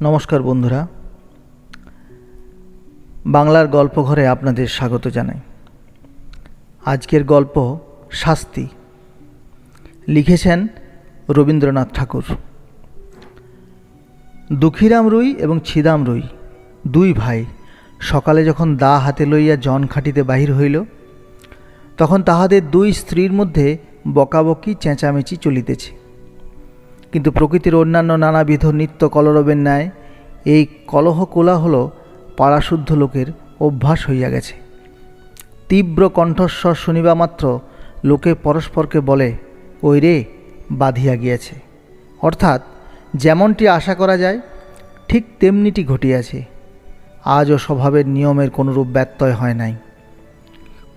নমস্কার বন্ধুরা, বাংলার গল্পঘরে আপনাদের স্বাগত জানাই। আজকের গল্প শাস্তি, লিখেছেন রবীন্দ্রনাথ ঠাকুর। দুঃখীরাম রুই এবং ছিদাম রুই দুই ভাই সকালে যখন দা হাতে লইয়া জন খাটিতে বাহির হইল, তখন তাহাদের দুই স্ত্রীর মধ্যে বকাবকি চেঁচামেচি চলিতেছে। কিন্তু প্রকৃতির অন্যান্য নানাবিধ নিত্য কলরবের ন্যায় এই কলহ কোলাহল পাড়াশুদ্ধ লোকের অভ্যাস হইয়া গেছে। তীব্র কণ্ঠস্বর শুনিবা মাত্র লোকে পরস্পরকে বলে, ওই রে বাঁধিয়া গিয়াছে। অর্থাৎ যেমনটি আশা করা যায় ঠিক তেমনিটি ঘটিয়াছে। আজও স্বভাবের নিয়মের কোনরূপ ব্যত্যয় হয় নাই।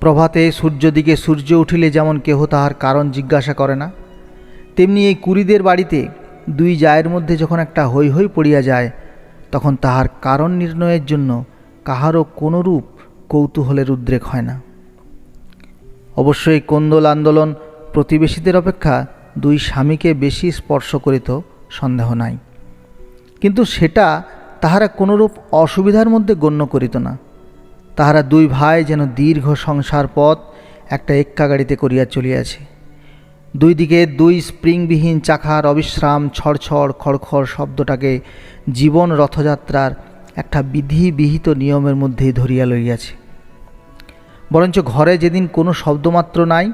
প্রভাতে সূর্যদিকে সূর্য উঠিলে যেমন কেহ তাহার কারণ জিজ্ঞাসা করে না, তেমনি এই কুড়িদের বাড়িতে দুই জায়ের মধ্যে যখন একটা হৈ হৈ পড়িয়া যায়, তখন তাহার কারণ নির্ণয়ের জন্য কাহারও কোনরূপ কৌতূহলের উদ্রেক হয় না। অবশ্যই কোন্দল আন্দোলন প্রতিবেশীদের অপেক্ষা দুই স্বামীকে বেশি স্পর্শ করিত, সন্দেহ নাই। কিন্তু সেটা তাহারা কোনরূপ অসুবিধার মধ্যে গণ্য করিত না। তাহারা দুই ভাই যেন দীর্ঘ সংসার পথ একটা এক্কা গাড়িতে করিয়া চলিয়াছে। দুই দিকে দুই স্প্রিংবিহীন চাকার অবিশ্রাম ছড়ছড় খড়খড় শব্দটাকে জীবন রথযাত্রার একটা বিধিবিহিত নিয়মের মধ্যেই ধরিয়া লইয়াছে। বরঞ্চ ঘরে যেদিন কোনো শব্দমাত্র নাই,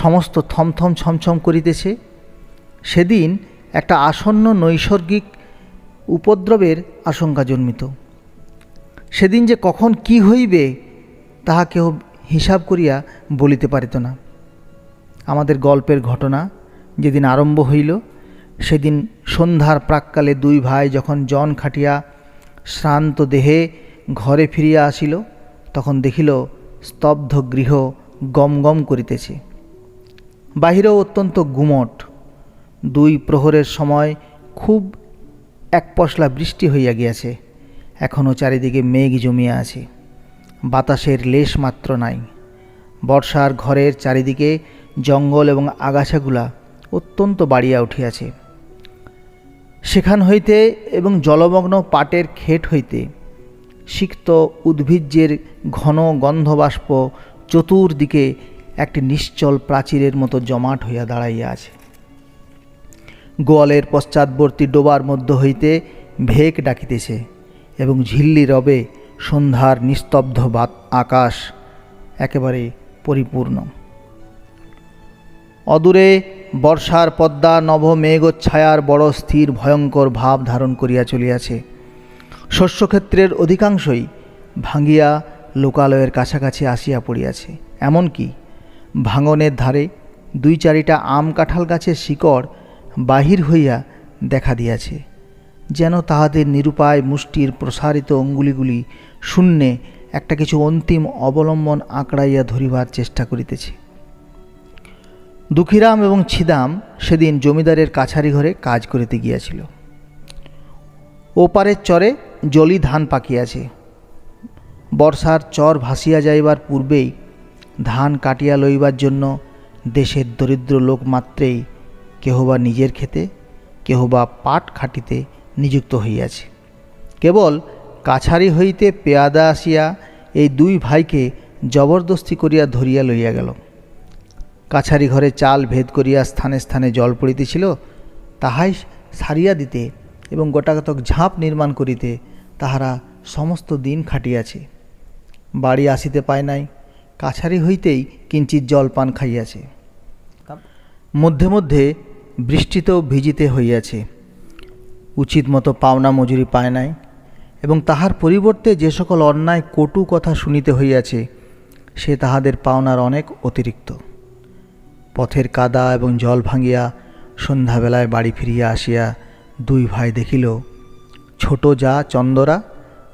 সমস্ত থমথম ছমছম করিতেছে, সেদিন একটা আসন্ন নৈসর্গিক উপদ্রবের আশঙ্কা জন্মিত। সেদিন যে কখন কি হইবে তাহা কেহ হিসাব করিয়া বলিতে পারিত না। আমাদের গল্পের ঘটনা যেদিন আরম্ভ হইল, সেদিন সন্ধ্যার প্রাক্কালে দুই ভাই যখন জন খাটিয়া শ্রান্ত দেহে ঘরে ফিরিয়া আসিল, তখন দেখিল স্তব্ধ গৃহ গম গম করিতেছে। বাহিরেও অত্যন্ত গুমট। দুই প্রহরের সময় খুব এক পশলা বৃষ্টি হইয়া গিয়াছে। এখনও চারিদিকে মেঘ জমিয়া আছে, বাতাসের লেশ মাত্র নাই। বর্ষার ঘরের চারিদিকে জঙ্গল এবং আগাছাগুলা অত্যন্ত বাড়িয়া উঠিয়াছে। সেখান হইতে এবং জলমগ্ন পাটের ক্ষেত হইতে সিক্ত উদ্ভিজ্জের ঘন গন্ধবাষ্প চতুর্দিকে একটি নিশ্চল প্রাচীরের মতো জমাট হইয়া দাঁড়াইয়া আছে। গোয়ালের পশ্চাৎবর্তী ডোবার মধ্য হইতে ভেক ডাকিতেছে এবং ঝিল্লি রবে সন্ধ্যার নিস্তব্ধ আকাশ একেবারে পরিপূর্ণ। অদূরে বর্ষার পদ্মা নভ মেঘচ্ছায়ার বড় স্থির ভয়ঙ্কর ভাব ধারণ করিয়া চলিয়াছে। শস্যক্ষেত্রের অধিকাংশই ভাঙিয়া লোকালয়ের কাছাকাছি আসিয়া পড়িয়াছে। এমনকি ভাঙনের ধারে দুই চারিটা আম কাঁঠাল গাছের শিকড় বাহির হইয়া দেখা দিয়াছে, যেন তাহাদের নিরুপায় মুষ্টির প্রসারিত অঙ্গুলিগুলি শূন্যে একটা কিছু অন্তিম অবলম্বন আঁকড়াইয়া ধরিবার চেষ্টা করিতেছে। দুঃখীরাম এবং ছিদাম সেদিন জমিদারের কাছারি ঘরে কাজ করিতে গিয়াছিল। ওপারের চরে জলি ধান পাকিয়াছে। বর্ষার চর ভাসিয়া যাইবার পূর্বেই ধান কাটিয়া লইবার জন্য দেশের দরিদ্র লোক মাত্রেই কেহ বা নিজের ক্ষেতে, কেহ বা পাট খাটিতে নিযুক্ত হইয়াছে। কেবল কাছারি হইতে পেয়াদা আসিয়া এই দুই ভাইকে জবরদস্তি করিয়া ধরিয়া লইয়া গেল। কাছারি ঘরে চাল ভেদ করিয়া স্থানে স্থানে জল পড়িতেছিল, তাহাই সারিয়া দিতে এবং গোটাকতক ঝাঁপ নির্মাণ করিতে তাহারা সমস্ত দিন খাটিয়াছে। বাড়ি আসিতে পায় নাই, কাছারি হইতেই কিঞ্চিৎ জল পান খাইয়াছে। মধ্যে মধ্যে বৃষ্টিতেও ভিজিতে হইয়াছে। উচিত মতো পাওনা মজুরি পায় নাই এবং তাহার পরিবর্তে যে সকল অন্যায় কটু কথা শুনিতে হইয়াছে, সে তাহাদের পাওনার অনেক অতিরিক্ত। পথের কাদা এবং জল ভাঙিয়া সন্ধ্যাবেলায় বাড়ি ফিরিয়া আসিয়া দুই ভাই দেখিল ছোট যা চন্দরা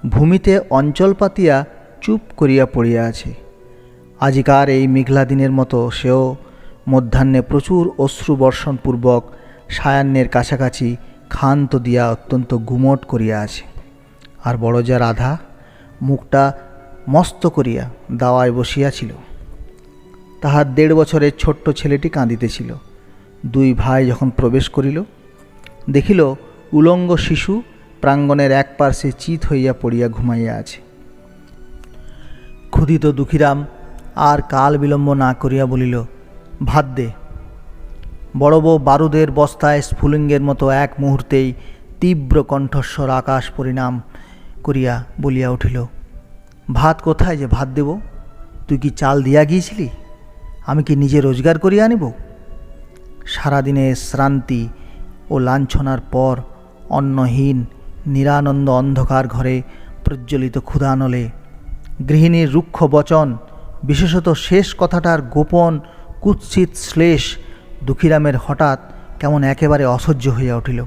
ভূমিতে অঞ্চল পাতিয়া চুপ করিয়া পড়িয়া আছে। আজিকার এই মেঘলা দিনের মতো সেও মধ্যাহ্নে প্রচুর অশ্রু বর্ষণপূর্বক সায়াহ্নের কাছাকাছি ক্ষান্ত দিয়া অত্যন্ত গুমট করিয়া আছে। আর বড় যা রাধা মুখটা মস্ত করিয়া দাওয়ায় বসিয়াছিল। তাহার 1.5 বছরের ছোট্ট ছেলেটি কাঁদিতেছিল। দুই ভাই যখন প্রবেশ করিল, দেখিল উলঙ্গ শিশু প্রাঙ্গণের এক পার্শ্বে চিত হইয়া পড়িয়া ঘুমাইয়া আছে। ক্ষুধিত দুঃখীরাম আর কাল বিলম্ব না করিয়া বলিল, ভাত দে। বড় বউ বারুদের বস্তায় স্ফুলিঙ্গের মতো এক মুহূর্তেই তীব্র কণ্ঠস্বর আকাশ পরিণাম করিয়া বলিয়া উঠিল, ভাত কোথায় যে ভাত দেব? তুই কি চাল দিয়া গিয়েছিলি? আমি কি নিজে রোজগার করিয়া আনিব? সারাদিনে শ্রান্তি ও লাঞ্ছনার পর অন্নহীন নিরানন্দ অন্ধকার ঘরে প্রজ্বলিত ক্ষুধানলে গৃহিণীর রুক্ষ বচন, বিশেষত শেষ কথাটার গোপন কুৎসিত শ্লেষ দুঃখীরামের হঠাৎ কেমন একেবারে অসহ্য হইয়া উঠিল।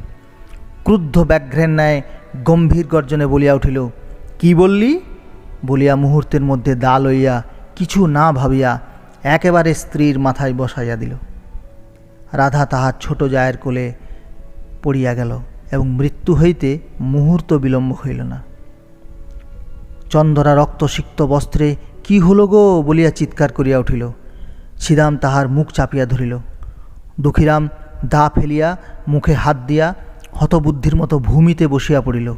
ক্রুদ্ধ ব্যাঘ্রের ন্যায় গম্ভীর গর্জনে বলিয়া উঠিল, কি বললি? বলিয়া মুহূর্তের মধ্যে দা লইয়া কিছু না ভাবিয়া একেবারে স্ত্রীর মাথায় বসাইয়া দিল। রাধা তাহার ছোট জায়ের কোলে পড়িয়া গেল এবং মৃত্যু হইতে মুহূর্ত বিলম্ব হইল না। চন্দরা রক্তসিক্ত বস্ত্রে কি হল গো বলিয়া চিৎকার করিয়া উঠিল। ছিদাম তাহার মুখ চাপিয়া ধরিল। দুঃখীরাম দা ফেলিয়া মুখে হাত দিয়া হতবুদ্ধির মতো ভূমিতে বসিয়া পড়িল।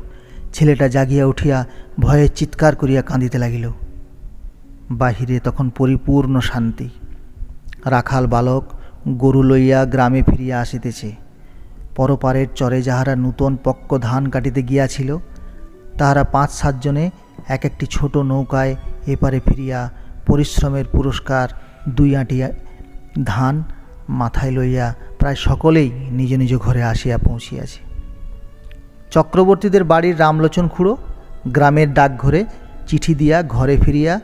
ছেলেটা জাগিয়া উঠিয়া ভয়ে চিৎকার করিয়া কাঁদিতে লাগিল। বাহিরে তখন পরিপূর্ণ শান্তি। রাখাল বালক গরু লইয়া গ্রামে ফিরিয়া আসিতেছে। পরপারের চরে যাহারা নূতন পক্ক ধান কাটিতে গিয়াছিল, তাহারা 5-7 জনে এক একটি ছোট নৌকায় এপারে ফিরিয়া পরিশ্রমের পুরস্কার 2 আঁটি ধান মাথায় লইয়া প্রায় সকলেই নিজ নিজ ঘরে আসিয়া পৌঁছিয়াছে। চক্রবর্তীদের বাড়ির রামলোচন খুড়ো গ্রামের ডাকঘরে চিঠি দিয়া ঘরে ফিরিয়া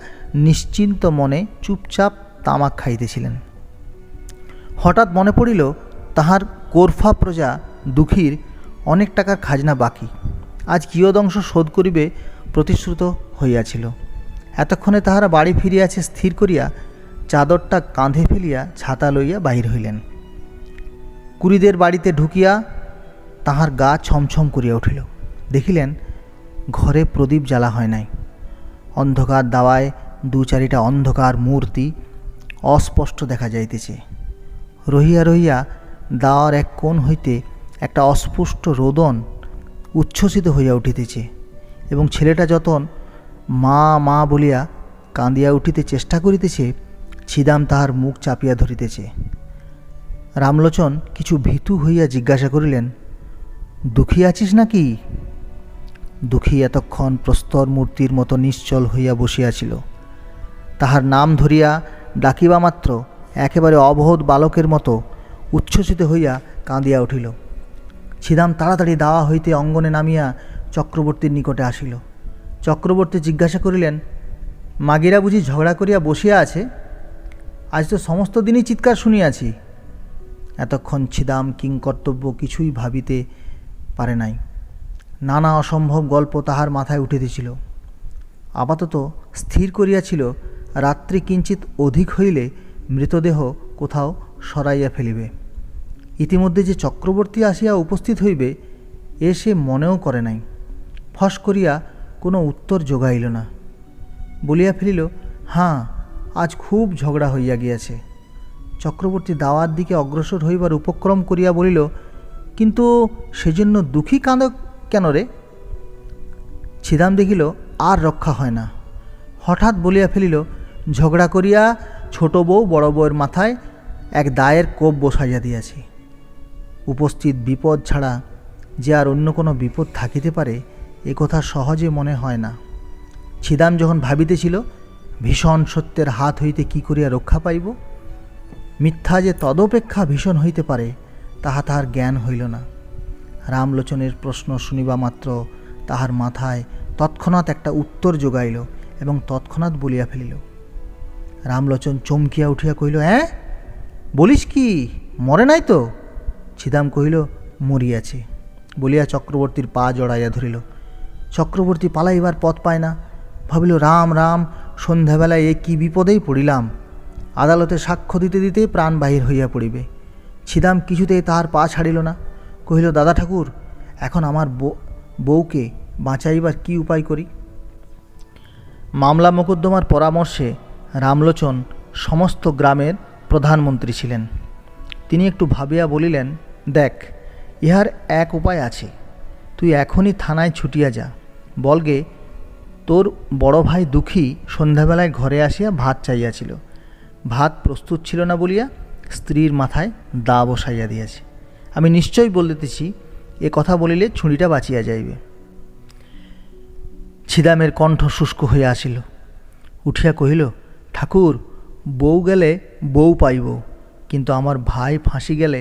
নিশ্চিন্ত মনে চুপচাপ তামাক খাইতেছিলেন। হঠাৎ মনে পড়িল তাহার কোরফা প্রজা দুঃখীর অনেক টাকার খাজনা বাকি, আজ কিয়দংশ শোধ করিবে প্রতিশ্রুত হইয়াছিল। এতক্ষণে তাহারা বাড়ি ফিরিয়াছে স্থির করিয়া চাদরটা কাঁধে ফেলিয়া ছাতা লইয়া বাহির হইলেন। কুড়িদের বাড়িতে ঢুকিয়া তাহার গা ছমছম করিয়া উঠিল। দেখিলেন ঘরে প্রদীপ জ্বালা হয় নাই। অন্ধকার দাওয়ায় 2-4টা অন্ধকার মূর্তি অস্পষ্ট দেখা যাইতেছে। রহিয়া রহিয়া দাওয়ার এক কোণ হইতে একটা অস্পষ্ট রোদন উচ্ছ্বসিত হইয়া উঠিতেছে এবং ছেলেটা যতন মা মা বলিয়া কাঁদিয়া উঠিতে চেষ্টা করিতেছে, ছিদাম তাহার মুখ চাপিয়া ধরিতেছে। রামলোচন কিছু ভীতু হইয়া জিজ্ঞাসা করিলেন, দুঃখী আছিস নাকি? দুঃখী এতক্ষণ প্রস্তর মূর্তির মতো নিশ্চল হইয়া বসিয়াছিল। তাহার নাম ধরিয়া ডাকিবা মাত্র একেবারে অবোধ বালকের মতো উচ্ছ্বসিত হইয়া কাঁদিয়া উঠিল। ছিদাম তাড়াতাড়ি দাওয়া হইতে অঙ্গনে নামিয়া চক্রবর্তীর নিকটে আসিল। চক্রবর্তী জিজ্ঞাসা করিলেন, মাগিরা বুঝি ঝগড়া করিয়া বসিয়া আছে? আজ তো সমস্ত দিনই চিৎকার শুনিয়াছি। এতক্ষণ ছিদাম কিংকর্তব্য কিছুই ভাবিতে পারে নাই। নানা অসম্ভব গল্প তাহার মাথায় উঠিতেছিল। আপাতত স্থির করিয়াছিল রাত্রি কিঞ্চিত অধিক হইলে মৃতদেহ কোথাও সরাইয়া ফেলিবে। ইতিমধ্যে যে চক্রবর্তী আসিয়া উপস্থিত হইবে এ সে মনেও করে নাই। ফস করিয়া কোনো উত্তর যোগাইল না। বলিয়া ফেলিল, হাঁ, আজ খুব ঝগড়া হইয়া গিয়াছে। চক্রবর্তী দাওয়ার দিকে অগ্রসর হইবার উপক্রম করিয়া বলিল, কিন্তু সেজন্য দুঃখী কাঁদ কেন রে? ছিদাম দেখিল আর রক্ষা হয় না। হঠাৎ বলিয়া ফেলিল, ঝগড়া করিয়া ছোট বউ বড় বউয়ের মাথায় এক দায়ের কোপ বসাইয়া দিয়াছি। উপস্থিত বিপদ ছাড়া যে আর অন্য কোনো বিপদ থাকিতে পারে এ কথা সহজে মনে হয় না। ছিদাম যখন ভাবিতেছিল ভীষণ সত্যের হাত হইতে কি করিয়া রক্ষা পাইব, মিথ্যা যে তদপেক্ষা ভীষণ হইতে পারে তাহা তাহার জ্ঞান হইল না। রামলোচনের প্রশ্ন শুনিবা মাত্র তাহার মাথায় তৎক্ষণাৎ একটা উত্তর যোগাইল এবং তৎক্ষণাৎ বলিয়া ফেলিল। রামলোচন চমকিয়া উঠিয়া কহিল, হ্যাঁ বলিস কি, মরে নাই তো? ছিদাম কহিল, মরিয়াছে বলিয়া চক্রবর্তীর পা জড়াইয়া ধরিল। চক্রবর্তী পালাইবার পথ পায় না। ভাবিল, রাম রাম, সন্ধ্যাবেলায় এ কি বিপদেই পড়িলাম। আদালতে সাক্ষ্য দিতে দিতে প্রাণ বাহির হইয়া পড়িবে। ছিদাম কিছুতেই তাহার পা ছাড়িল না। কহিল, দাদা ঠাকুর, এখন আমার বউকে বাঁচাইবার কি উপায় করি? মামলা মোকদ্দমার পরামর্শে রামলোচন সমস্ত গ্রামের প্রধানমন্ত্রী ছিলেন। তিনি একটু ভাবিয়া বলিলেন, দেখ, ইহার এক উপায় আছে। তুই এখনই থানায় ছুটিয়া যা, বলগে তোর বড় ভাই দুঃখী সন্ধ্যাবেলায় ঘরে আসিয়া ভাত চাইয়াছিল, ভাত প্রস্তুত ছিল না বলিয়া স্ত্রীর মাথায় দা বসাইয়া দিয়াছে। আমি নিশ্চয় বলিতেছি, এ কথা বলিলে ছুরিটা বাঁচিয়া যাইবে। ছিদামের কণ্ঠ শুষ্ক হইয়া আসিল। উঠিয়া কহিল, ঠাকুর, বউ গেলে বউ পাইব, কিন্তু আমার ভাই ফাঁসি গেলে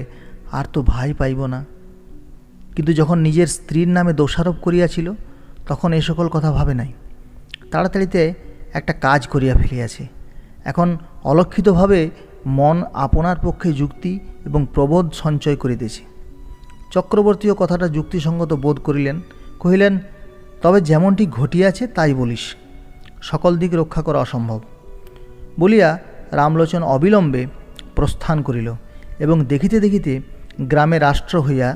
আর তো ভাই পাইব না। কিন্তু যখন নিজের স্ত্রীর নামে দোষারোপ করিয়াছিল তখন এই সকল কথা ভাবে নাই। তাড়াতাড়িতে একটা কাজ করিয়া ফেলিয়াছে। এখন অলক্ষিতভাবে মন আপনার পক্ষে যুক্তি এবং প্রবোধ সঞ্চয় করিতেছে। চক্রবর্তীও কথাটা যুক্তিসঙ্গত বোধ করিলেন। কহিলেন, তবে যেমনটি ঘটিয়াছে তাই বলিস, সকল দিক রক্ষা করা অসম্ভব। বলিয়া রামলোচন অবিলম্বে প্রস্থান করিল এবং দেখিতে দেখিতে গ্রামে রাষ্ট্র হইয়া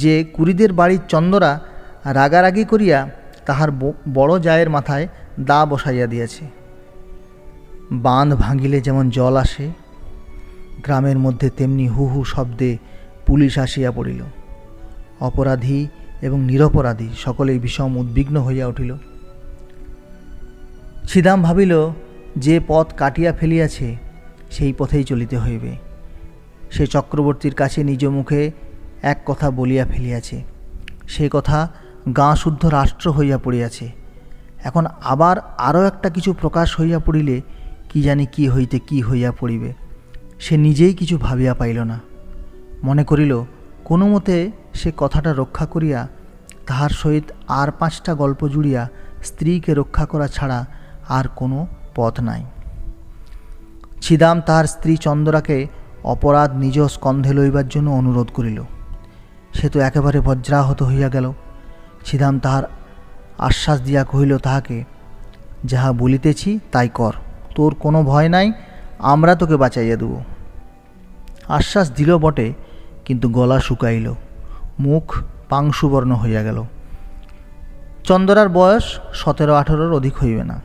যে কুড়িদের বাড়ির চন্দরা রাগারাগি করিয়া তাহার বড় জায়ের মাথায় দা বসাইয়া দিয়াছে। বাঁধ ভাঙিলে যেমন জল আসে, গ্রামের মধ্যে তেমনি হু হু শব্দে পুলিশ আসিয়া পড়িল। অপরাধী এবং নিরপরাধী সকলেই বিষম উদ্বিগ্ন হইয়া উঠিল। ছিদাম ভাবিল, যে পথ কাটিয়া ফেলিয়াছে সেই পথেই চলিতে হইবে। সে চক্রবর্তীর কাছে নিজ মুখে এক কথা বলিয়া ফেলিয়াছে, সে কথা গাঁ শুদ্ধ রাষ্ট্র হইয়া পড়িয়াছে। এখন আবার আরও একটা কিছু প্রকাশ হইয়া পড়িলে কি জানি কি হইতে কি হইয়া পড়িবে, সে নিজেই কিছু ভাবিয়া পাইল না। মনে করিল, কোনো মতে সে কথাটা রক্ষা করিয়া তাহার সহিত আর 5টা গল্প জুড়িয়া স্ত্রীকে রক্ষা করা ছাড়া আর কোনো পথ নাই। ছিদাম তাহার স্ত্রী চন্দরাকে অপরাধ নিজ স্কন্ধে লইবার জন্য অনুরোধ করিল। সে তো একেবারে বজ্রাহত হইয়া গেল। ছিদাম তাহার আশ্বাস দিয়া কহিল তাহাকে, যাহা বলিতেছি তাই কর, তোর কোনো ভয় নাই, আমরা তোকে বাঁচাইয়া দেব। আশ্বাস দিল বটে, কিন্তু গলা শুকাইল, মুখ পাংশুবর্ণ হইয়া গেল। চন্দরার বয়স 17-18 অধিক হইবে না।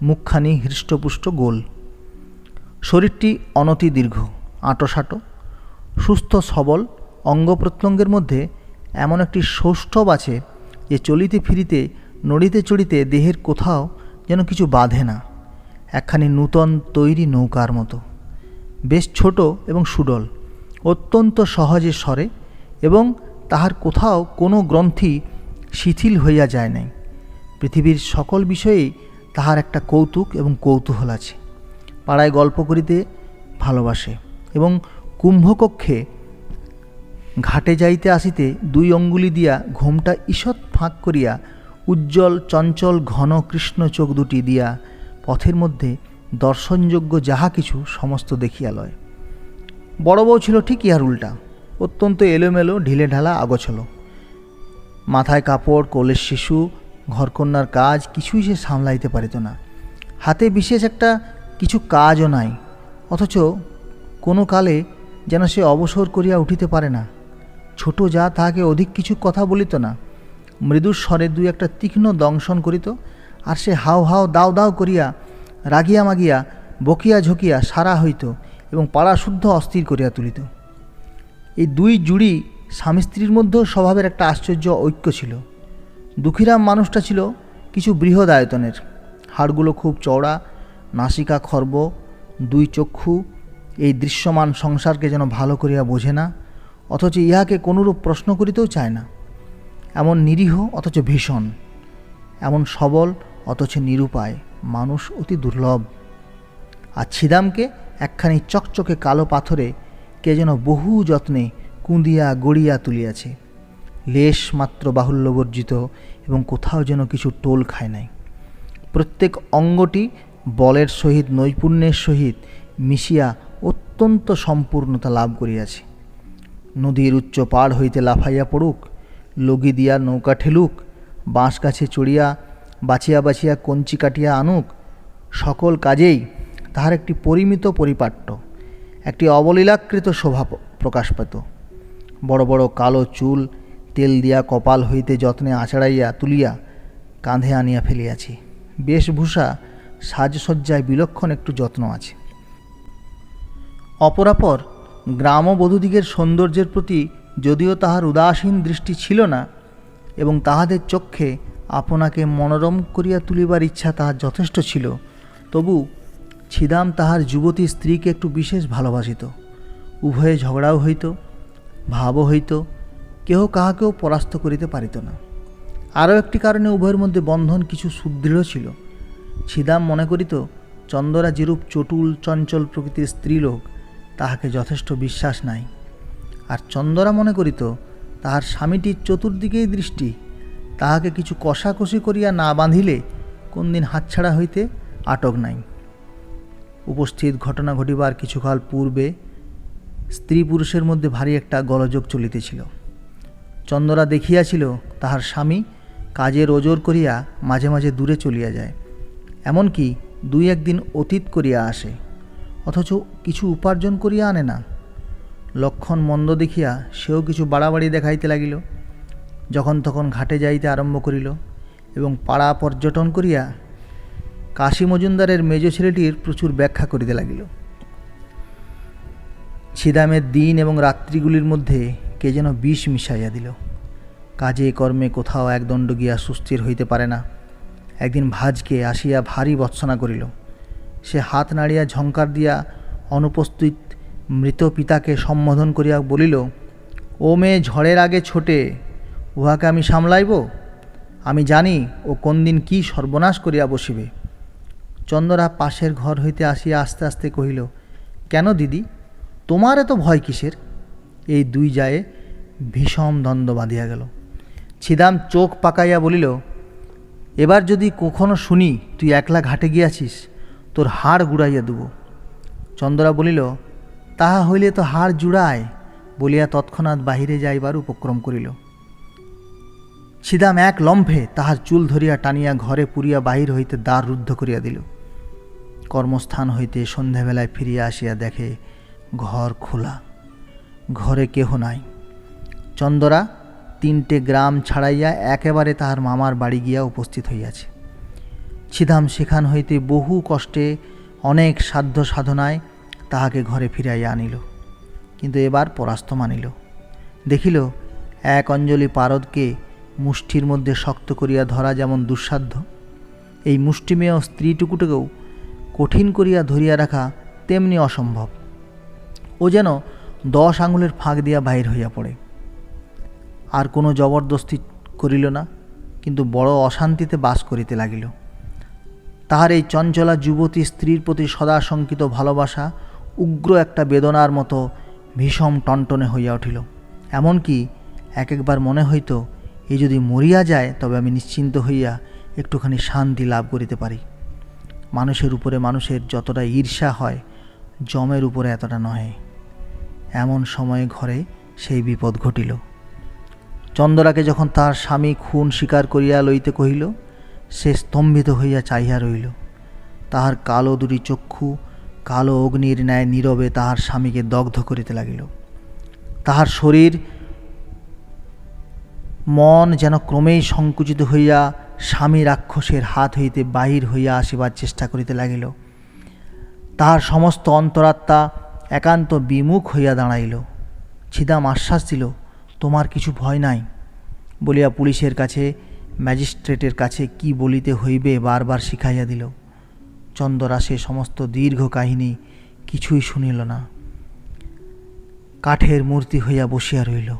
মুখখানি হৃষ্টপুষ্ট গোল, শরীরটি অনতি দীর্ঘ, আঁটোসাঁটো, সুস্থ সবল। অঙ্গ প্রত্যঙ্গের মধ্যে এমন একটি সৌষ্ঠব আছে যে চলিতে ফিরিতে নড়িতে চড়িতে দেহের কোথাও যেন কিছু বাঁধে না, একখানি নূতন তৈরি নৌকার মতো। বেশ ছোট এবং সুডল, অত্যন্ত সহজে সরে এবং তাহার কোথাও কোনো গ্রন্থি শিথিল হইয়া যায় নাই। পৃথিবীর সকল বিষয়েই তাহার একটা কৌতুক এবং কৌতূহল আছে। পাড়ায় গল্প করিতে ভালোবাসে এবং কুম্ভকক্ষে ঘাটে যাইতে আসিতে 2 অঙ্গুলি দিয়া ঘোমটা ঈষৎ ফাঁক করিয়া উজ্জ্বল চঞ্চল ঘন কৃষ্ণ চোখ দুটি দিয়া পথের মধ্যে দর্শনযোগ্য যাহা কিছু সমস্ত দেখিয়া লয়। বড় বউ ছিল ঠিক ইহার উল্টা, অত্যন্ত এলোমেলো ঢিলে ঢালা আগোছলো। মাথায় কাপড়, কোলের শিশু, ঘরকন্যার কাজ কিছুই সে সামলাইতে পারিত না। হাতে বিশেষ একটা কিছু কাজও নাই, অথচ কোনো কালে যেন সে অবসর করিয়া উঠিতে পারে না। ছোট যা তাহাকে অধিক কিছু কথা বলিত না, মৃদু স্বরে 2-একটা তীক্ষ্ণ দংশন করিত, আর সে হাও হাও দাও দাও করিয়া রাগিয়া মাগিয়া বকিয়া ঝকিয়া সারা হইত এবং পাড়া শুদ্ধ অস্থির করিয়া তুলিত। এই 2 জুড়ি স্বামী স্ত্রীর মধ্যেও স্বভাবের একটা আশ্চর্য ঐক্য ছিল। দুঃখীরাম মানুষটা ছিল কিছু বৃহৎ আয়তনের, হাড়গুলো খুব চওড়া, নাসিকা খর্ব, 2 চক্ষু এই দৃশ্যমান সংসারকে যেন ভালো করিয়া বোঝে না, অথচ ইহাকে কোনরূপ প্রশ্ন করিতেও চায় না। এমন নিরীহ অথচ ভীষণ, এমন সবল অথচ নিরুপায় মানুষ অতি দুর্লভ। আর ছিদামকে একখানি চকচকে কালো পাথরে কে যেন বহু যত্নে কুঁদিয়া গড়িয়া তুলিয়াছে, লেশ মাত্র বাহুল্যবর্জিত এবং কোথাও যেন কিছু টোল খায় নাই। প্রত্যেক অঙ্গটি বলের সহিত নৈপুণ্যের সহিত মিশিয়া অত্যন্ত সম্পূর্ণতা লাভ করিয়াছে। নদীর উচ্চ পাড় হইতে লাফাইয়া পড়ুক, লগি দিয়া নৌকা ঠেলুক, বাঁশ গাছে চড়িয়া বাছিয়া বাছিয়া কঞ্চি কাটিয়া আনুক, সকল কাজেই তাহার একটি পরিমিত পরিপাট্য, একটি অবলীলাকৃত শোভা প্রকাশ পেত। বড় বড় কালো চুল তেল দিয়া কপাল হইতে যত্নে আঁচড়াইয়া তুলিয়া কাঁধে আনিয়া ফেলিয়াছি। বেশভূষা সাজসজ্জায় বিলক্ষণ একটু যত্ন আছে। অপরাপর গ্রামবধূদিগের সৌন্দর্যের প্রতি যদিও তাহার উদাসীন দৃষ্টি ছিল না, এবং তাহাদের চক্ষে আপনাকে মনোরম করিয়া তুলিবার ইচ্ছা তাহার যথেষ্ট ছিল, তবু ছিদাম তাহার যুবতী স্ত্রীকে একটু বিশেষ ভালোবাসিত। উভয়ে ঝগড়াও হইত, ভাবও হইত, কেহ কাহাকেও পরাস্ত করিতে পারিত না। আরও একটি কারণে উভয়ের মধ্যে বন্ধন কিছু সুদৃঢ় ছিল। ছিদাম মনে করিত চন্দরা যেরূপ চটুল চঞ্চল প্রকৃতির স্ত্রীলোক, তাহাকে যথেষ্ট বিশ্বাস নাই। আর চন্দরা মনে করিত তাহার স্বামীটির চতুর্দিকেই দৃষ্টি, তাহাকে কিছু কষাকষি করিয়া না বাঁধিলে কোন দিন হাতছাড়া হইতে আটক নাই। উপস্থিত ঘটনা ঘটিবার কিছুকাল পূর্বে স্ত্রী পুরুষের মধ্যে ভারী একটা গোলযোগ চলিতেছিল। চন্দরা দেখিয়াছিল তাহার স্বামী কাজের ওজর করিয়া মাঝে মাঝে দূরে চলিয়া যায়, এমনকি দুই একদিন অতীত করিয়া আসে, অথচ কিছু উপার্জন করিয়া আনে না। লক্ষণ মন্দ দেখিয়া সেও কিছু বাড়াবাড়ি দেখাইতে লাগিল। যখন তখন ঘাটে যাইতে আরম্ভ করিল এবং পাড়া পর্যটন করিয়া কাশী মজুমদারের মেজ ছেলেটির প্রচুর ব্যাখ্যা করিতে লাগিল। ছিদামের দিন এবং রাত্রিগুলির মধ্যে কে যেন বিষ মিশাইয়া দিল। কাজে কর্মে কোথাও একদণ্ড গিয়া সুস্থির হইতে পারে না। একদিন ভাজকে আসিয়া ভারী ভৎসনা করিল। সে হাত নাড়িয়া ঝঙ্কার দিয়া অনুপস্থিত মৃত পিতাকে সম্বোধন করিয়া বলিল, ও মেয়ে ঝড়ের আগে ছোটে, উহাকে আমি সামলাইব? আমি জানি ও কোন দিন কী সর্বনাশ করিয়া বসিবে। চন্দরা পাশের ঘর হইতে আসিয়া আস্তে আস্তে কহিল, কেন দিদি, তোমার এত ভয় কিসের? এই দুই জায়ে ভীষণ দ্বন্দ্ব বাঁধিয়া গেল। ছিদাম চোখ পাকাইয়া বলিল, এবার যদি কখনো শুনি তুই একলা ঘাটে গিয়াছিস, তোর হাড় গুড়াইয়া দেব। চন্দরা বলিল, তাহা হইলে তো হাড় জুড়ায়, বলিয়া তৎক্ষণাৎ বাহিরে যাইবার উপক্রম করিল। ছিদাম এক লম্ফে তাহার চুল ধরিয়া টানিয়া ঘরে পুরিয়া বাহির হইতে দ্বার রুদ্ধ করিয়া দিল। কর্মস্থান হইতে সন্ধ্যাবেলায় ফিরিয়া আসিয়া দেখে ঘর খোলা, ঘরে কেহ নাই। চন্দরা 3টে গ্রাম ছাড়াইয়া একেবারে তাহার মামার বাড়ি গিয়া উপস্থিত হইয়াছে। ছিদাম সেখান হইতে বহু কষ্টে অনেক সাধ্য সাধনায় তাহাকে ঘরে ফিরাইয়া আনিল, কিন্তু এবার পরাস্ত মানিল। দেখিল এক অঞ্জলি পারদকে মুষ্টির মধ্যে শক্ত করিয়া ধরা যেমন দুঃসাধ্য, এই মুষ্টিমেয় স্ত্রীটুকুটাকেও কঠিন করিয়া ধরিয়া রাখা তেমনি অসম্ভব। ও যেন 10 আঙুলের ফাঁক দিয়া বাহির হইয়া পড়ে। আর কোনো জবরদস্তি করিল না, কিন্তু বড় অশান্তিতে বাস করিতে লাগিল। তাহার এই চঞ্চলা যুবতী স্ত্রীর প্রতি সদা শঙ্কিত ভালোবাসা উগ্র একটা বেদনার মতো ভীষণ টনটনে হইয়া উঠিল। এমনকি একবার মনে হইত, এ যদি মরিয়া যায় তবে আমি নিশ্চিন্ত হইয়া একটুখানি শান্তি লাভ করিতে পারি। মানুষের উপরে মানুষের যতটা ঈর্ষা হয়, যমের উপরে এতটা নহে। এমন সময়ে ঘরে সেই বিপদ ঘটিল। চন্দরাকে যখন তার স্বামী খুন স্বীকার করিয়া লইতে কহিল, সে স্তম্ভিত হইয়া চাহিয়া রহিল। তাহার কালো দুটি চক্ষু কালো অগ্নির ন্যায় নীরবে তাহার স্বামীকে দগ্ধ করিতে লাগিল। তাহার শরীর মন যেন ক্রমেই সংকুচিত হইয়া স্বামী রাক্ষসের হাত হইতে বাহির হইয়া আসিবার চেষ্টা করিতে লাগিল। তাহার সমস্ত অন্তরাত্মা একান্ত বিমুখ হইয়া দাঁড়াইল। ছিদাম আশ্বাস দিল, তোমার কিছু ভয় নাই বলিয়া পুলিশের কাছে ম্যাজিস্ট্রেটের কাছে কি বলিতে হইবে বারবার শিখাইয়া দিল। চন্দরা সে সমস্ত দীর্ঘ কাহিনী কিছুই শুনিল না। কাঠের মূর্তি হইয়া বসিয়া রইল।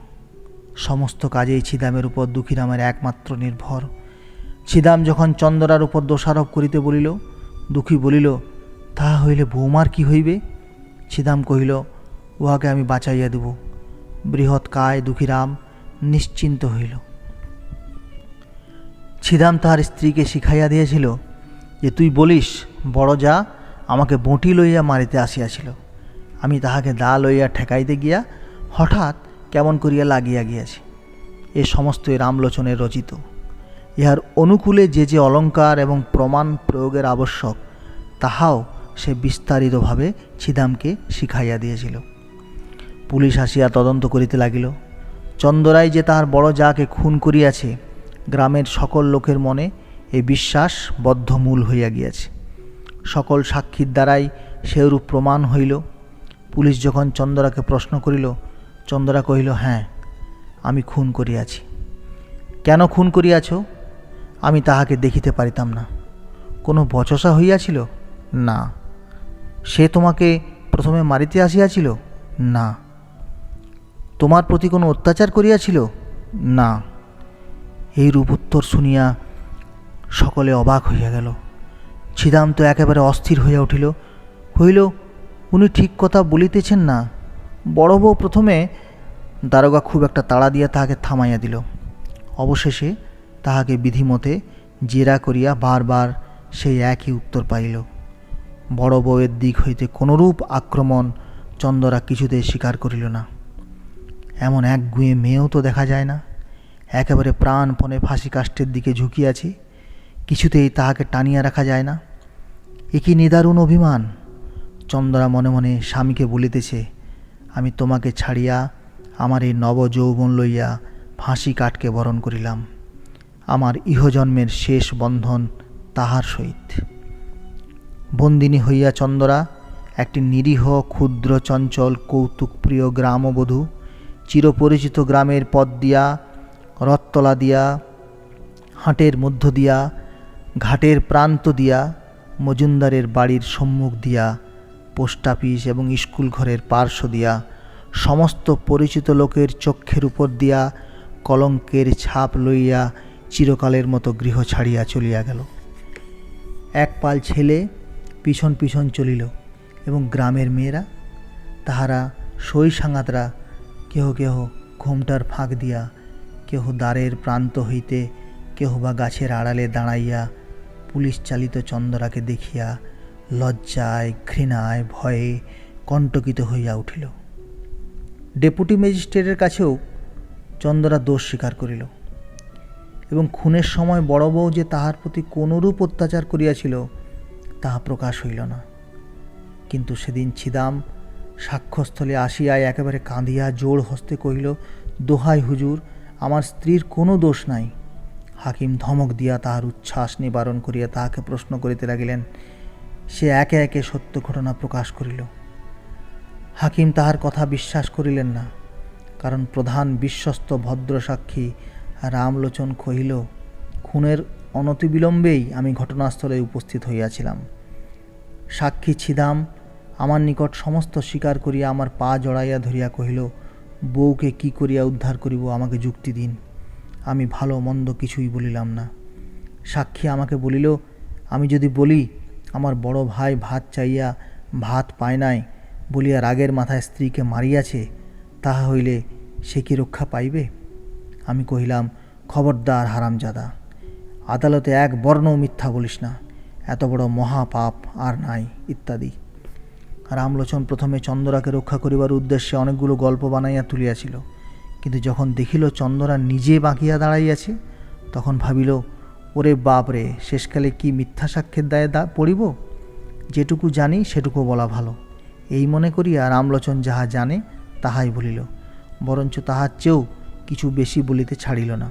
সমস্ত কাজেই ছিদামের উপর দুঃখীরামের একমাত্র নির্ভর। ছিদাম যখন চন্দরার উপর দোষারোপ করিতে বলিল, দুঃখী বলিল, তাহা হইলে বৌমার কি হইবে? ছিদাম কহিল, উহাকে আমি বাঁচাইয়া দেব। বৃহৎ কায় দুঃখীরাম নিশ্চিন্ত হইল। ছিদাম তাহার স্ত্রীকে শিখাইয়া দিয়েছিল যে, তুই বলিস বড় যা আমাকে বঁটি লইয়া মারিতে আসিয়াছিল, আমি তাহাকে দা লইয়া ঠেকাইতে গিয়া হঠাৎ কেমন করিয়া লাগিয়া গিয়াছি। এ সমস্তই রামলোচনের রচিত। ইহার অনুকূলে যে যে অলঙ্কার এবং প্রমাণ প্রয়োগের আবশ্যক, তাহাও সে বিস্তারিতভাবে ছিদামকে শিখাইয়া দিয়েছিল। পুলিশ আসিয়া তদন্ত করিতে লাগিল। চন্দরাই যে তাহার বড় যাকে খুন করিয়াছে, গ্রামের সকল লোকের মনে এই বিশ্বাস বদ্ধমূল হইয়া গিয়াছে। সকল সাক্ষীর দ্বারাই সেরূপ প্রমাণ হইল। পুলিশ যখন চন্দরাকে প্রশ্ন করিল, চন্দরা কহিল, হ্যাঁ আমি খুন করিয়াছি। কেন খুন করিয়াছ? আমি তাহাকে দেখিতে পারিতাম না। কোনো বচসা হইয়াছিল? না। সে তোমাকে প্রথমে মারিতে আসিয়াছিল? না। তোমার প্রতি কোনো অত্যাচার করিয়াছিল? না। এইরূপ উত্তর শুনিয়া সকলে অবাক হইয়া গেল। ছিদাম তো একেবারে অস্থির হইয়া উঠিল। হইল, উনি ঠিক কথা বলিতেছেন না। বড় বউ প্রথমে দারোগা খুব একটা তাড়া দিয়া তাহাকে থামাইয়া দিল। অবশেষে তাহাকে বিধিমতে জেরা করিয়া বারবার সেই একই উত্তর পাইল। বড় বউয়ের দিক হইতে কোনরূপ আক্রমণ চন্দরা কিছুতেই স্বীকার করিল না। এমন একগুঁয়ে মেয়েও তো দেখা যায় না। একেবারে প্রাণপণে ফাঁসি কাষ্ঠের দিকে ঝুঁকিয়াছে, কিছুতেই তাহাকে টানিয়া রাখা যায় না। এ কি নিদারুণ অভিমান! চন্দরা মনে মনে স্বামীকে বলিতেছে, আমি তোমাকে ছাড়িয়া আমার এই নবযৌবন লইয়া ফাঁসি কাঠকে বরণ করিলাম। আমার ইহজন্মের শেষ বন্ধন তাহার সহিত। বন্দিনী হইয়া চন্দরা একটি নিরীহ ক্ষুদ্র চঞ্চল কৌতুকপ্রিয় গ্রামবধূ চিরপরিচিত গ্রামের পথ দিয়া, রথতলা দিয়া, হাটের মধ্য দিয়া, ঘাটের প্রান্ত দিয়া, মজুমদারের বাড়ির সম্মুখ দিয়া, পোস্ট অফিস এবং স্কুল ঘরের পার্শ্ব দিয়া, সমস্ত পরিচিত লোকের চক্ষের উপর দিয়া কলঙ্কের ছাপ লইয়া চিরকালের মতো গৃহ ছাড়িয়া চলিয়া গেল। এক পাল ছেলে পিছন পিছন চলিল এবং গ্রামের মেয়েরা, তাহারা সই সাঙ্গাতরা কেহ কেহ ঘোমটার ফাঁক দিয়া, কেহ দ্বারের প্রান্ত হইতে, কেহ বা গাছের আড়ালে দাঁড়াইয়া পুলিশ চালিত চন্দরাকে দেখিয়া লজ্জায়, ঘৃণায়, ভয়ে কণ্টকিত হইয়া উঠিল। ডেপুটি ম্যাজিস্ট্রেটের কাছেও চন্দরা দোষ স্বীকার করিল এবং খুনের সময় বড় বউ যে তাহার প্রতি কোনরূপ অত্যাচার করিয়াছিল তাহা প্রকাশ হইল না। কিন্তু সেদিন ছিদাম সাক্ষ্যস্থলে আসিয়ায় একেবারে কাঁদিয়া জোড় হস্তে কহিল, দোহাই হুজুর, আমার স্ত্রীর কোনো দোষ নাই। হাকিম ধমক দিয়া তাহার উচ্ছ্বাস নিবারণ করিয়া তাহাকে প্রশ্ন করিতে লাগিলেন। সে একে একে সত্য ঘটনা প্রকাশ করিল। হাকিম তাহার কথা বিশ্বাস করিলেন না, কারণ প্রধান বিশ্বস্ত ভদ্র সাক্ষী রামলোচন কহিল, খুনের অনতিবিলম্বেই আমি ঘটনাস্থলে উপস্থিত হইয়াছিলাম। সাক্ষী ছিদাম আমার নিকট সমস্ত স্বীকার করিয়া আমার পা জড়াইয়া ধরিয়া কহিল, বউকে কি করিয়া উদ্ধার করিব, আমাকে যুক্তি দিন। আমি ভালো মন্দ কিছুই বলিলাম না। সাক্ষী আমাকে বলিল, আমি যদি বলি আমার বড় ভাই ভাত চাইয়া ভাত পায় নাই বলিয়া রাগের মাথায় স্ত্রীকে মারিয়াছে, তাহা হইলে সে কি রক্ষা পাইবে? আমি কহিলাম, খবরদার হারামজাদা, আদালতে এক বর্ণও মিথ্যা বলিস না, এত বড় মহাপাপ আর নাই, ইত্যাদি। রামলোচন প্রথমে চন্দরাকে রক্ষা করিবার উদ্দেশ্যে অনেকগুলো গল্প বানাইয়া তুলিয়াছিল, কিন্তু যখন দেখিল চন্দরা নিজে বাঁকিয়া দাঁড়াইয়াছে, তখন ভাবিল, ওরে বাপ রে, শেষকালে কি মিথ্যা সাক্ষ্যের দায়ে পড়িব? যেটুকু জানি সেটুকু বলা ভালো। এই মনে করিয়া রামলোচন যাহা জানে তাহাই বলিল, বরঞ্চ তাহার চেয়েও কিছু বেশি বলিতে ছাড়িল না।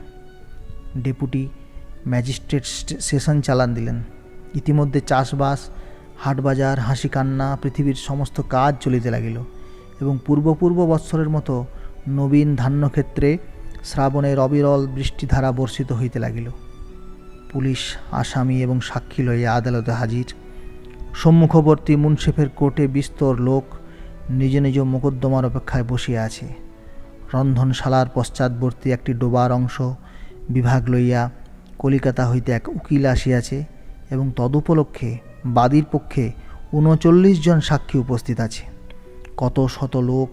ডেপুটি ম্যাজিস্ট্রেট সেশন চালান দিলেন। ইতিমধ্যে চাষবাস, হাটবাজার, হাসি কান্না, পৃথিবীর সমস্ত কাজ চলিতে লাগিল এবং পূর্ব বৎসরের মতো নবীন ধান্যক্ষেত্রে শ্রাবণের অবিরল বৃষ্টিধারা বর্ষিত হইতে লাগিল। পুলিশ আসামি এবং সাক্ষী লইয়া আদালতে হাজির। সম্মুখবর্তী মুন্সিফের কোর্টে বিস্তর লোক নিজ নিজ মোকদ্দমার অপেক্ষায় বসিয়া আছে। রন্ধনশালার পশ্চাৎবর্তী একটি ডোবার অংশ বিভাগ লইয়া কলিকাতা হইতে এক উকিল আসিয়াছে এবং তদুপলক্ষে বাদীর পক্ষে ৩৯ জন সাক্ষী উপস্থিত আছে। কত শত লোক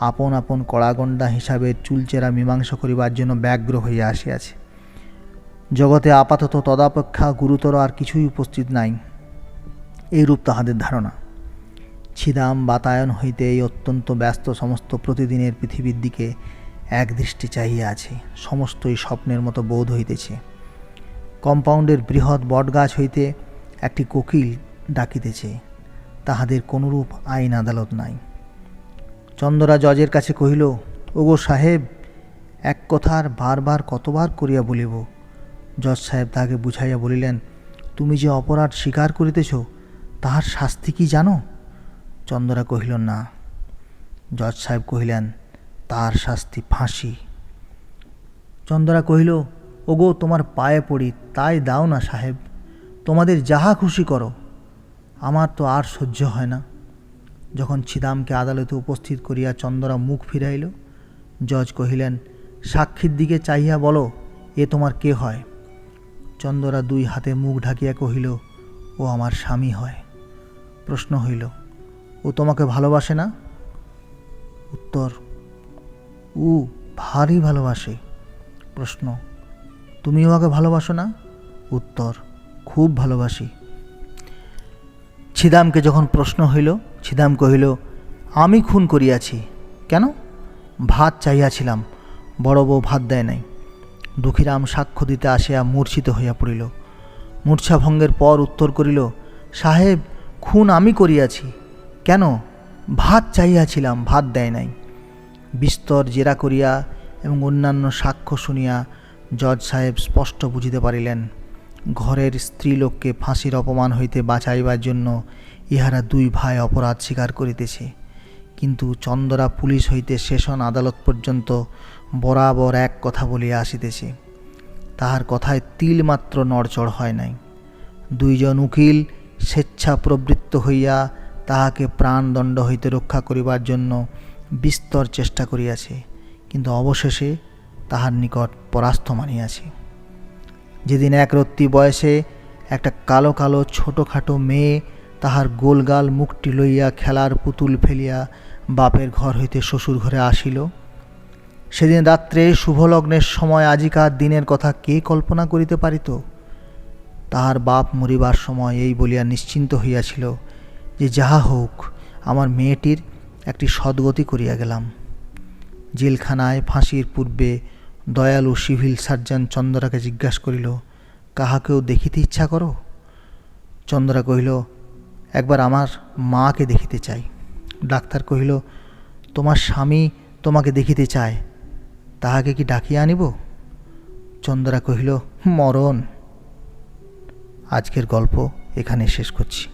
আপন আপন কড়াগণ্ডা হিসাবের চুলচেরা মীমাংসা করিবার জন্য ব্যগ্র হইয়া আসিয়াছে। জগতে আপাতত তদাপেক্ষা গুরুতর আর কিছুই উপস্থিত নাই, এইরূপ তাহাদের ধারণা। ছিদাম বাতায়ন হইতে এই অত্যন্ত ব্যস্ত সমস্ত প্রতিদিনের পৃথিবীর দিকে এক দৃষ্টি চাহিয়া আছে। সমস্তই স্বপ্নের মতো বোধ হইতেছে। কম্পাউন্ডের বৃহৎ বটগাছ হইতে একটি কোকিল ডাকিতেছে। তাহাদের কোনরূপ আইন আদালত নাই। চন্দরা জজের কাছে কহিল, ওগো সাহেব, এক কথার বারবার কতবার করিয়া বলিব? জজ সাহেব তাহাকে বুঝাইয়া বলিলেন, তুমি যে অপরাধ স্বীকার করিতেছ তাহার শাস্তি কি জানো? চন্দরা কহিল, না। জজ সাহেব কহিলেন, তার শাস্তি ফাঁসি। চন্দরা কহিল, ওগো তোমার পায়ে পড়ি, তাই দাও না সাহেব, তোমাদের যাহা খুশি করো, আমার তো আর সহ্য হয় না। যখন ছিদামকে আদালতে উপস্থিত করিয়া চন্দরা মুখ ফিরাইল, জজ কহিলেন, সাক্ষীর দিকে চাহিয়া বলো, এ তোমার কে হয়? চন্দরা দুই হাতে মুখ ঢাকিয়া কহিল, ও আমার স্বামী হয়। প্রশ্ন হইল, ও তোমাকে ভালোবাসে না? উত্তর, ও ভারী ভালোবাসে। প্রশ্ন, তুমিও ওকে ভালোবাসো না? উত্তর, খুব ভালোবাসি। ছিদামকে যখন প্রশ্ন হইল, ছিদাম কহিল, আমি খুন করিয়াছি। কেন? ভাত চাহিয়াছিলাম, বড় বউ ভাত দেয় নাই। দুঃখীরাম সাক্ষ্য দিতে আসিয়া মূর্ছিত হইয়া পড়িল। মূর্ছাভঙ্গের পর উত্তর করিল, সাহেব, খুন আমি করিয়াছি। কেন? ভাত চাহিয়াছিলাম, ভাত দেয় নাই। বিস্তর জেরা করিয়া এবং অন্যান্য সাক্ষ্য শুনিয়া জজ সাহেব স্পষ্ট বুঝিতে পারিলেন, ঘরের স্ত্রীলোককে ফাঁসির অপমান হইতে বাঁচাইবার জন্য ইহারা দুই ভাই অপরাধ স্বীকার করিতেছে। কিন্তু চন্দরা পুলিশ হইতে সেশন আদালত পর্যন্ত বরাবর এক কথা বলিয়া আসিতেছে, তাহার কথায় তিলমাত্র নড়চড় হয় নাই। দুইজন উকিল স্বেচ্ছা প্রবৃত্ত হইয়া তাহাকে প্রাণদণ্ড হইতে রক্ষা করিবার জন্য বিস্তর চেষ্টা করিয়াছে, কিন্তু অবশেষে তাহার নিকট পরাস্ত মানিয়াছে। যেদিন একরত্তি বয়সে একটা কালো কালো ছোটোখাটো মেয়ে তাহার গোলগাল মুখটি লইয়া খেলার পুতুল ফেলিয়া বাপের ঘর হইতে শ্বশুর ঘরে আসিল, সেদিন রাত্রে শুভলগ্নের সময় আজিকার দিনের কথা কে কল্পনা করিতে পারিত? তাহার বাপ মরিবার সময় এই বলিয়া নিশ্চিন্ত হইয়াছিল যে যাহা হোক, আমার মেয়েটির একটি সদ্গতি করিয়া গেলাম। জেলখানায় ফাঁসির পূর্বে দয়ালু সিভিল সার্জন চন্দরাকে জিজ্ঞাসা করিল, কাহাকেও দেখিতে ইচ্ছা করো? চন্দরা কহিল, একবার আমার মাকে দেখিতে চাই। ডাক্তার কহিল, তোমার স্বামী তোমাকে দেখিতে চায়, তাহাকে কি ডাকিয়া আনিব? চন্দরা কহিল, মরণ। আজকের গল্প এখানে শেষ করছি।